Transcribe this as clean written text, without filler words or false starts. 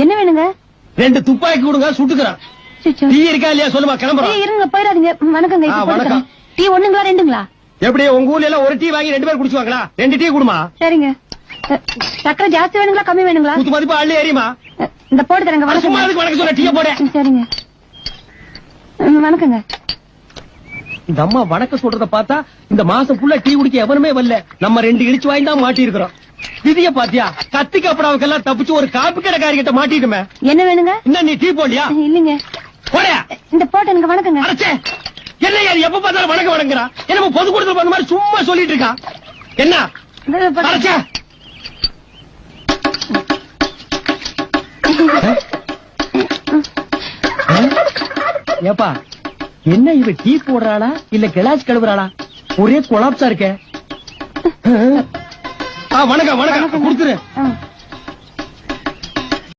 என்ன வேணுங்க? 2 துப்பாக்கி கொடுங்க, சுட்டுக்கிறேன். டீ இருக்கா இல்லையா சொல்லுமா, கிளம்புறோம். இருங்க, போயிடாதீங்க. வணக்கங்க. வணக்கம். டீ ஒண்ணுங்களா 2ங்களா? எப்படி உங்க ஊர்ல எல்லாம் ஒரு டீ வாங்கி 2 பேர் குடிச்சுவாங்களா? 2 டீ குடுமா. சரிங்க. சக்கரை ஜாஸ்தி வேணுங்களா கம்மி வேணுங்களா? குத்து மதிப்பு அள்ளி ஏறியுமா. இந்த போட்டு தரங்க. சும்மா அதுக்கு வணக்கம் சொல்ல, டீயை போட. சரிங்க. வணக்கங்க. இந்த அம்மா வணக்கம் சொல்றத பார்த்தா இந்த மாசம் ஃபுல்லா டீ குடிக்க எவனுமே வரல. நம்ம 2 இடிச்சு வாங்கி தான் மாட்டி இருக்கிறோம். விதிய பாத்தியா, கத்தி கப்படாவுக்கெல்லாம் தப்பிச்சு ஒரு காப்பி கடைக்காரி கிட்ட மாட்டிட்டுமே. என்ன வேணுங்க? என்ன நீ டீ போடலையா? இல்லீங்க. போடா. இந்த போட்டு எனக்கு வணக்கங்க. அடச்சே, என்ன யார் எப்ப பார்த்தாலும் வணக்கம் வணங்குறா? என்ன பொது கூட்டத்துல பண்ண மாதிரி சும்மா சொல்லிட்டு இருக்கா? என்ன அடச்சே? ஏப்பா, என்ன இவ டீ போடுறாளா இல்ல கிளாஸ் கழுவுறாளா? ஒரே கொலாப்ஸா இருக்க. வணக்கம் வணக்கம் கொடுத்துரு.